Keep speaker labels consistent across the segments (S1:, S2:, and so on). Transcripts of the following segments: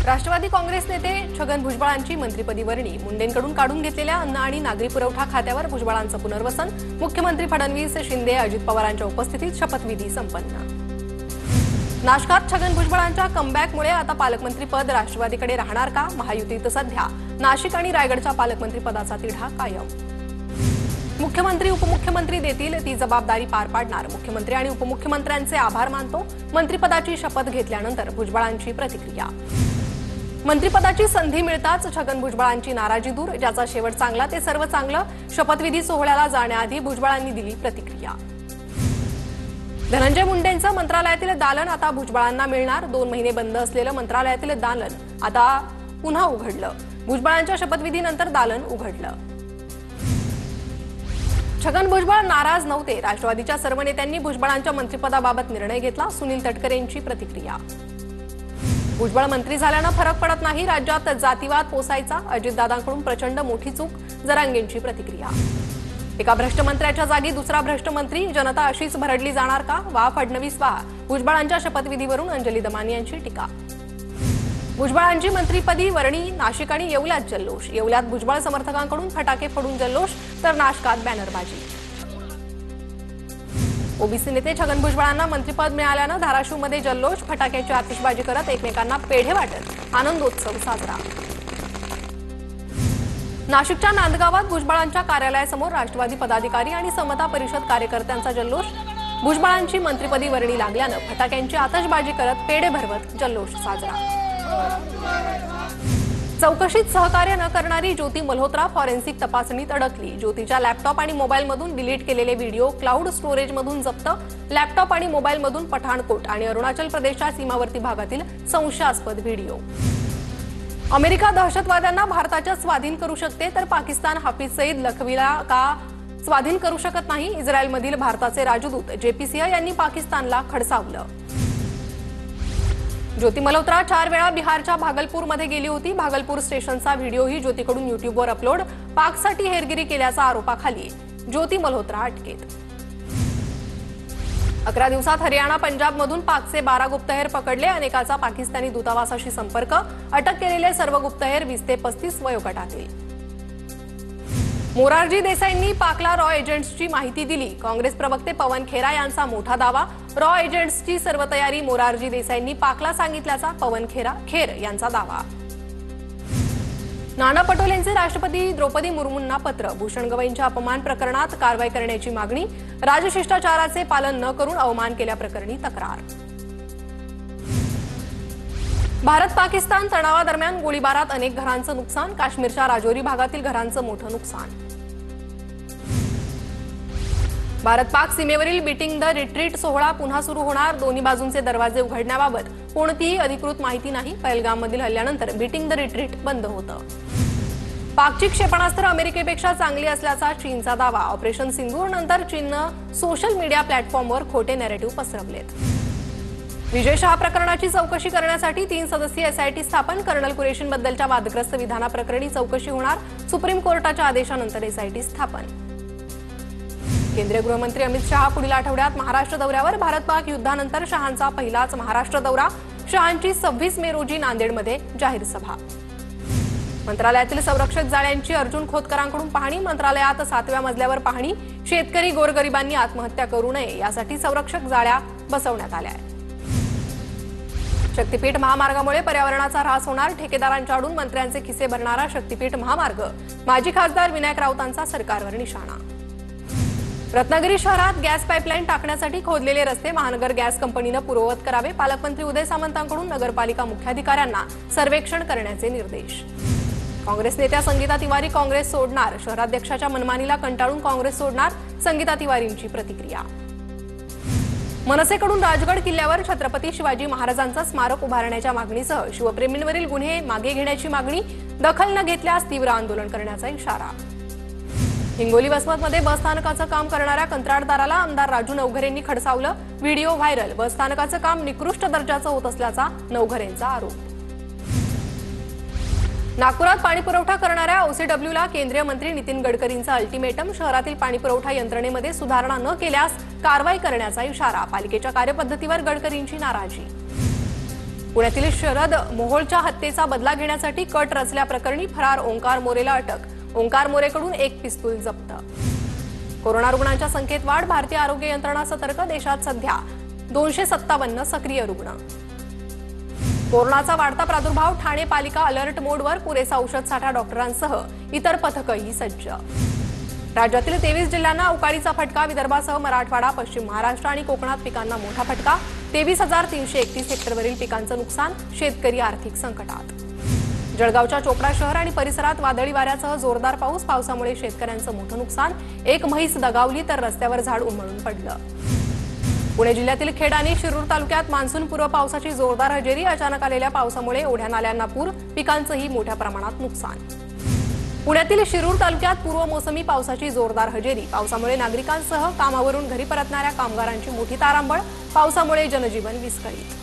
S1: राष्ट्रवादी काँग्रेस नेते छगन भुजबळांची मंत्रिपदी वर्णी, मुंडेंकडून काढून घेतलेल्या अन्न आणि नागरी पुरवठा खात्यावर भुजबळांचं पुनर्वसन, मुख्यमंत्री फडणवीस, शिंदे, अजित पवारांच्या उपस्थितीत शपथविधी संपन्न. नाशकात छगन भुजबळांच्या कमबॅकमुळे आता पालकमंत्रीपद राष्ट्रवादीकडे राहणार का? महायुतीत सध्या नाशिक आणि रायगडच्या पालकमंत्रीपदाचा तिढा कायम. मुख्यमंत्री उपमुख्यमंत्री देतील ती जबाबदारी पार पाडणार, मुख्यमंत्री आणि उपमुख्यमंत्र्यांचे आभार मानतो. मंत्रिपदाची शपथ घेतल्यानंतर भुजबळांची प्रतिक्रिया. मंत्रिपदाची संधी मिळताच छगन भुजबळांची नाराजी दूर, ज्याचा शेवट चांगला ते सर्व चांगलं. शपथविधी सोहळ्याला जाण्याआधी भुजबळांनी दिली प्रतिक्रिया. धनंजय मुंडेंचं मंत्रालयातील दालन आता भुजबळांना मिळणार. 2 महिने बंद असलेलं मंत्रालयातील दालन आता पुन्हा उघडलं. भुजबळांच्या शपथविधीनंतर दालन उघडलं. छगन भुजबळ नाराज नव्हते. राष्ट्रवादीच्या सर्व नेत्यांनी भुजबळांच्या मंत्रिपदाबाबत निर्णय घेतला. सुनील तटकरेंची प्रतिक्रिया. भुजबळ मंत्री झाल्यानं फरक पडत नाही, राज्यात जातीवाद पोसायचा. अजितदादांकडून प्रचंड मोठी चूक. जरांगेंची प्रतिक्रिया. एका भ्रष्ट मंत्र्याच्या जागी दुसरा भ्रष्ट मंत्री, जनता अशीच भरडली जाणार का? वा फडणवीस वा. भुजबळांच्या शपथविधीवरून अंजली दमानी यांची टीका. भुजबळांची मंत्रिपदी वर्णी, नाशिक आणि येवल्यात जल्लोष. येवल्यात भुजबळ समर्थकांकडून फटाके फोडून जल्लोष, तर नाशकात बॅनरबाजी. ओबीसी नेते छगन भुजबळांना मंत्रिपद मिळाल्यानं धाराशिवमध्ये जल्लोष, फटाक्याची आतिषबाजी करत एकमेकांना पेढे वाटत आनंदोत्सव साजरा. नाशिकच्या नांदगावात भुजबळांच्या कार्यालयासमोर राष्ट्रवादी पदाधिकारी आणि समता परिषद कार्यकर्त्यांचा जल्लोष. भुजबळांची मंत्रिपदी वर्णी लागल्यानं फटाक्यांची आतषबाजी करत पेढे भरवत जल्लोष साजरा. चौकशीत सहकार्य न करणारी ज्योती मल्होत्रा फॉरेन्सिक तपासणीत अडकली. ज्योतीच्या लॅपटॉप आणि मोबाईलमधून डिलीट केलेले व्हिडिओ क्लाउड स्टोरेजमधून जप्त. लॅपटॉप आणि मोबाईलमधून पठाणकोट आणि अरुणाचल प्रदेशच्या सीमावर्ती भागातील संशयास्पद व्हिडिओ. अमेरिका दहशतवाद्यांना भारताच्या स्वाधीन करू शकते, तर पाकिस्तान हाफिज सईद लखवीला का स्वाधीन करू शकत नाही? इस्रायलमधील भारताचे राजदूत जेपी सिंह यांनी पाकिस्तानला खडसावलं. ज्योती मल्होत्रा 4 वेळा बिहारच्या भागलपूरमध्ये गेली होती. भागलपूर स्टेशनचा व्हिडिओही ज्योतीकडून युट्यूबवर अपलोड. पाकसाठी हेरगिरी केल्याच्या आरोपाखाली ज्योती मल्होत्रा अटकेत. 11 दिवसात हरियाणा पंजाबमधून पाकचे 12 गुप्तहेर पकडले. अनेकाचा पाकिस्तानी दूतावासाशी संपर्क. अटक केलेले सर्व गुप्तहेर 20 ते 35 वयोगटातील. मोरारजी देसाईंनी पाकला रॉ एजंट्सची माहिती दिली. काँग्रेस प्रवक्ते पवन खेरा यांचा मोठा दावा. रॉ एजंट्सची सर्व तयारी मोरारजी देसाईंनी पाकला सांगितल्याचा पवन खेर यांचा दावा. नाना पटोलेंचे राष्ट्रपती द्रौपदी मुर्मूंना पत्र. भूषण गवईंच्या अपमान प्रकरणात कारवाई करण्याची मागणी. राजशिष्टाचाराचे पालन न करून अवमान केल्याप्रकरणी तक्रार. भारत पाकिस्तान तणावादरम्यान गोळीबारात अनेक घरांचं नुकसान. काश्मीरच्या राजौरी भागातील घरांचं मोठं नुकसान. भारत पाक सीमेवरील बीटिंग द रिट्रीट सोहळा पुन्हा सुरू होणार. दोन्ही बाजूंचे दरवाजे उघडण्याबाबत कोणतीही अधिकृत माहिती नाही. पहलगाममधील हल्ल्यानंतर बीटिंग द रिट्रीट बंद होतं. पाकची क्षेपणास्त्र अमेरिकेपेक्षा चांगली असल्याचा चीनचा दावा. ऑपरेशन सिंदूर नंतर चीननं सोशल मीडिया प्लॅटफॉर्मवर खोटे नॅरेटिव्ह पसरवलेत. विजय शहा प्रकरणाची चौकशी करण्यासाठी 3 सदस्यीय एसआयटी स्थापन. कर्नल कुरेशींबद्दलच्या वादग्रस्त विधानाप्रकरणी चौकशी होणार. सुप्रीम कोर्टाच्या आदेशानंतर एसआयटी स्थापन. केंद्रीय गृहमंत्री अमित शहा पुढील आठवड्यात महाराष्ट्र दौऱ्यावर. भारत पाक युद्धानंतर शहांचा पहिलाच महाराष्ट्र दौरा. शहांची 26 मे रोजी नांदेडमध्ये जाहीर सभा. मंत्रालयातील संरक्षक जाळ्यांची अर्जुन खोतकरांकडून पाहणी. मंत्रालयात 7व्या मजल्यावर पाहणी. शेतकरी गोरगरिबांनी आत्महत्या करू नये यासाठी संरक्षक जाळ्या बसवण्यात आल्या. शक्तीपीठ महामार्गामुळे पर्यावरणाचा ऱ्हास होणार. ठेकेदारांच्याकडून मंत्र्यांचे खिसे भरणारा शक्तीपीठ महामार्ग. माजी खासदार विनायक राऊतांचा सरकारवर निशाणा. रत्नागिरी शहरात गॅस पाईपलाईन टाकण्यासाठी खोदलेले रस्ते महानगर गॅस कंपनीनं पूर्ववत करावे. पालकमंत्री उदय सामंतांकडून नगरपालिका मुख्याधिकाऱ्यांना सर्वेक्षण करण्याचे निर्देश. काँग्रेस नेत्या संगीता तिवारी काँग्रेस सोडणार. शहराध्यक्षाच्या मनमानीला कंटाळून काँग्रेस सोडणार. संगीता तिवारींची प्रतिक्रिया. मनसेकडून राजगड किल्ल्यावर छत्रपती शिवाजी महाराजांचं स्मारक उभारण्याच्या मागणीसह शिवप्रेमींवरील गुन्हे मागे घेण्याची मागणी. दखल न घेतल्यास तीव्र आंदोलन करण्याचा इशारा. हिंगोली वसमतमध्ये बसस्थानकाचं काम करणाऱ्या कंत्राटदाराला आमदार राजू नवघरेंनी खडसावलं. Video viral. बसस्थानकाचं काम निकृष्ट दर्जाचं होत असल्याचा नवघरेंचा आरोप. नागपुरात पाणीपुरवठा करणाऱ्या ओसीडब्ल्यूला केंद्रीय मंत्री नितीन गडकरींचा अल्टिमेटम. शहरातील पाणीपुरवठा यंत्रणेमध्ये सुधारणा न केल्यास कारवाई करण्याचा इशारा. पालिकेच्या कार्यपद्धतीवर गडकरींची नाराजी. पुण्यातील शरद मोहोळच्या हत्येचा बदला घेण्यासाठी कट रचल्याप्रकरणी फरार ओंकार मोरेला अटक। ओंकार मोरेकडून एक पिस्तूल जप्त। कोरोना रुग्णांच्या संख्येत वाढ, भारतीय आरोग्य यंत्रणा सतर्क, देशात सध्या 257 सक्रिय रुग्ण। कोरोनाचा वाढता प्रादुर्भाव, ठाणे पालिका अलर्ट मोडवर, पुरेसा औषध साठा, डॉक्टरांसह इतर पथकही सज्ज। राज्यातील 23 जिल्ह्यांना अवकाळीचा फटका, विदर्भासह मराठवाडा, पश्चिम महाराष्ट्र आणि कोकणात पिकांना मोठा फटका। 23,331 हेक्टरवरील पिकांचं नुकसान, शेतकरी आर्थिक संकटात। जळगावच्या चोपडा शहर आणि परिसरात वादळी वाऱ्यासह जोरदार पाऊस, पावसामुळे शेतकऱ्यांचं मोठं नुकसान। एक म्हैस दगावली तर रस्त्यावर झाड उन्मळून पडलं। पुणे जिल्ह्यातील खेड आणि शिरूर तालुक्यात मान्सूनपूर्व पावसाची जोरदार हजेरी, अचानक आलेल्या पावसामुळे ओढ्या नाल्यांना पूर, पिकांचंही मोठ्या प्रमाणात नुकसान। पुण्यातील शिरूर तालुक्यात पूर्व मोसमी पावसाची जोरदार हजेरी, पावसामुळे नागरिकांसह कामावरून घरी परतणाऱ्या कामगारांची मोठी तारांबळ, पावसामुळे जनजीवन विस्कळीत।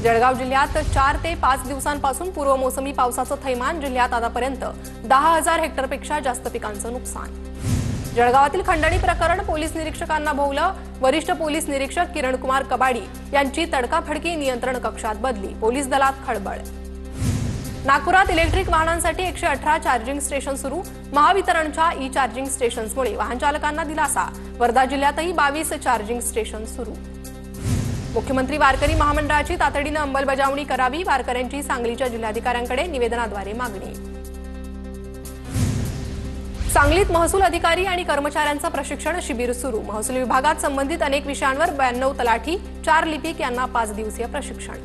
S1: जळगाव जिल्ह्यात 4 ते 5 दिवसांपासून पूर्व मोसमी पावसाचं थैमान, जिल्ह्यात आतापर्यंत 10,000 हेक्टरपेक्षा जास्त पिकांचं नुकसान। जळगावातील खंडणी प्रकरण, पोलीस निरीक्षकांना भोवलं, वरिष्ठ पोलीस निरीक्षक किरणकुमार कबाडी यांची तडकाफडकी नियंत्रण कक्षात बदली, पोलीस दलात खळबळ। नागपुरात इलेक्ट्रिक वाहनांसाठी 118 चार्जिंग स्टेशन सुरू, महावितरणच्या ई चार्जिंग स्टेशन्समुळे वाहन चालकांना दिलासा, वर्धा जिल्ह्यातही 22 चार्जिंग स्टेशन सुरू। मुख्यमंत्री वारकरी महामंडळाची तातडीनं अंमलबजावणी करावी, वारकऱ्यांची सांगलीच्या जिल्हाधिकाऱ्यांकडे निवेदनाद्वारे मागणी। सांगलीत महसूल अधिकारी आणि कर्मचाऱ्यांचं प्रशिक्षण शिबिर सुरू, महसूल विभागात संबंधित अनेक विषयांवर 92 तलाठी, 4 लिपिक यांना 5 दिवसीय प्रशिक्षण।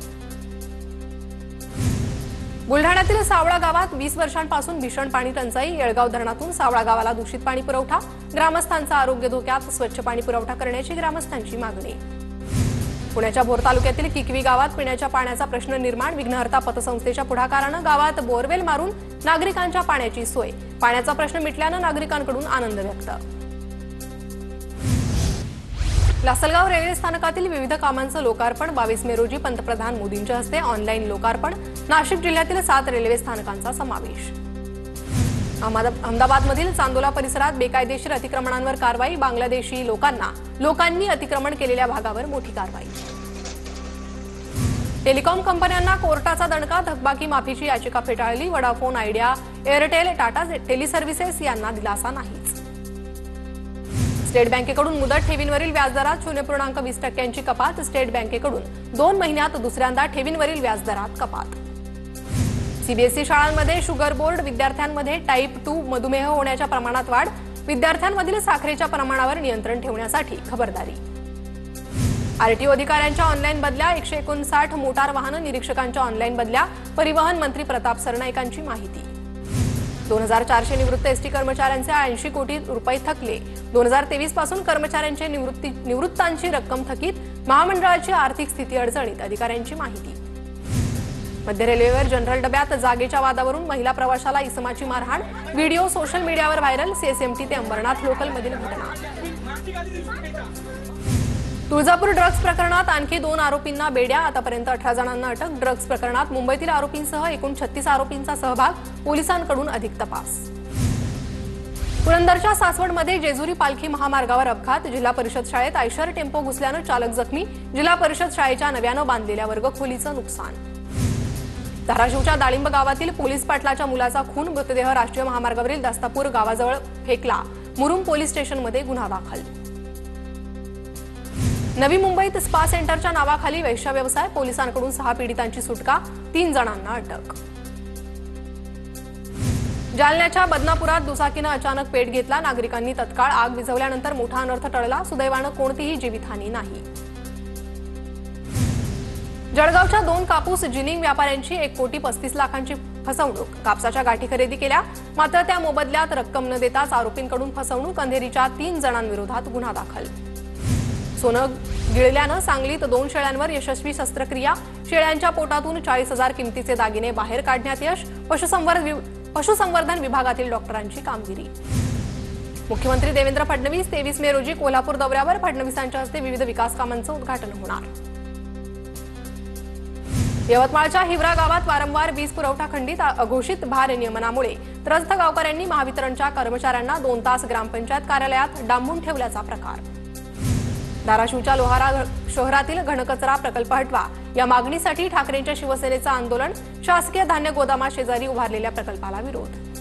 S1: बुलढाण्यातील सावळा गावात 20 वर्षांपासून भीषण पाणी टंचाई, येळगाव धरणातून सावळा गावाला दूषित पाणी पुरवठा, ग्रामस्थांचा आरोग्य धोक्यात, स्वच्छ पाणी पुरवठा करण्याची ग्रामस्थांची मागणी। पुण्याच्या भोर तालुक्यातील किकवी गावात पिण्याच्या पाण्याचा प्रश्न निर्माण, विघ्नहर्ता पतसंस्थेच्या पुढाकारानं गावात बोरवेल मारून नागरिकांच्या पाण्याची सोय, पाण्याचा प्रश्न मिटल्यानं नागरिकांकडून आनंद व्यक्त। लासलगाव रेल्वे स्थानकातील विविध कामांचं लोकार्पण, 22 मे रोजी पंतप्रधान मोदींच्या हस्ते ऑनलाईन लोकार्पण, नाशिक जिल्ह्यातील 7 रेल्वे स्थानकांचा समावेश। अहमदाबादमधील चांदोला परिसरात बेकायदेशीर अतिक्रमणांवर कारवाई, बांगलादेशी लोकांनी अतिक्रमण केलेल्या भागावर मोठी कारवाई। टेलिकॉम कंपन्यांना कोर्टाचा दणका, थकबाकी माफीची याचिका फेटाळली, Vodafone, idea, Airtel, Tata teleservices यांना दिलासा नाहीच। स्टेट बँकेकडून मुदत ठेवींवरील व्याजदरात 0.20% कपात, स्टेट बँकेकडून 2 महिन्यात दुसऱ्यांदा ठेवींवरील व्याजदरात कपात। सीबीएसई शाळांमध्ये शुगर बोर्ड, विद्यार्थ्यांमध्ये टाईप 2 मधुमेह होण्याच्या प्रमाणात वाढ, विद्यार्थ्यांमधील साखरेच्या प्रमाणावर नियंत्रण ठेवण्यासाठी खबरदारी। आरटीओ अधिकाऱ्यांच्या ऑनलाईन बदल्या, 159 मोटार वाहन निरीक्षकांच्या ऑनलाईन बदल्या, परिवहन मंत्री प्रताप सरनाईकांची माहिती। 2400 निवृत्त एसटी कर्मचाऱ्यांचे 80 कोटी रुपये थकले, 2023 पासून कर्मचाऱ्यांचे निवृत्तांची रक्कम थकीत, महामंडळाची आर्थिक स्थिती अडचणीत, अधिकाऱ्यांची माहिती। मध्य रेल्वेवर जनरल डब्यात जागेच्या वादावरून महिला प्रवाशाला इसमाची मारहाण, व्हिडिओ सोशल मीडियावर व्हायरल, सीएसएमटी ते अंबरनाथ लोकलमधील घटना। तुळजापूर ड्रग्ज प्रकरणात आणखी 2 आरोपींना बेड्या, आतापर्यंत 18 जणांना अटक, ड्रग्ज प्रकरणात मुंबईतील आरोपींसह एकूण 36 आरोपींचा सहभाग, पोलिसांकडून अधिक तपास। पुरंदरच्या सासवडमध्ये जेजुरी पालखी महामार्गावर अपघात, जिल्हा परिषद शाळेत आयशर टेम्पो घुसल्यानं चालक जखमी, जिल्हा परिषद शाळेच्या नव्यानं बांधलेल्या वर्गखोलीचं नुकसान। धाराशिवच्या दाळिंब गावातील पोलीस पाटलाच्या मुलाचा खून, मृतदेह राष्ट्रीय महामार्गावरील दस्तापूर गावाजवळ फेकला, मुरुम पोलीस स्टेशनमध्ये गुन्हा दाखल। नवी मुंबईत स्पा सेंटरच्या नावाखाली वैश्य व्यवसाय, पोलिसांकडून 6 पीडितांची सुटका, 3 जणांना अटक। जालन्याच्या बदनापुरात दुचाकीनं अचानक पेट घेतला, नागरिकांनी तत्काळ आग विझवल्यानंतर मोठा अनर्थ टळला, सुदैवानं कोणतीही जीवितहानी नाही। जळगावच्या 2 कापूस जिनिंग व्यापाऱ्यांची 1,35,00,000ची फसवणूक, कापसाच्या गाठी खरेदी केल्या, मात्र त्या मोबदल्यात रक्कम न देताच आरोपींकडून फसवणूक, अंधेरीच्या 3 जणांविरोधात गुन्हा दाखल। सोनं गिळल्यानं सांगलीत 2 शेळ्यांवर यशस्वी शस्त्रक्रिया, शेळ्यांच्या पोटातून 40,000 किमतीचे दागिने बाहेर काढण्यात यश, पशुसंवर्धन विभागातील डॉक्टरांची कामगिरी। मुख्यमंत्री देवेंद्र फडणवीस 23 मे रोजी कोल्हापूर दौऱ्यावर, फडणवीसांच्या हस्ते विविध विकास कामांचं उद्घाटन होणार। यवतमाळच्या हिवरा गावात वारंवार वीज पुरवठा खंडित, अघोषित भार नियमनामुळे त्रस्त गावकऱ्यांनी महावितरणच्या कर्मचाऱ्यांना 2 तास ग्रामपंचायत कार्यालयात डांबून ठेवल्याचा प्रकार। धाराशिवच्या लोहारा शहरातील घनकचरा प्रकल्प हटवा या मागणीसाठी ठाकरेंच्या शिवसेनेचं आंदोलन. शासकीय धान्य गोदामा शेजारी उभारलेल्या प्रकल्पाला विरोध.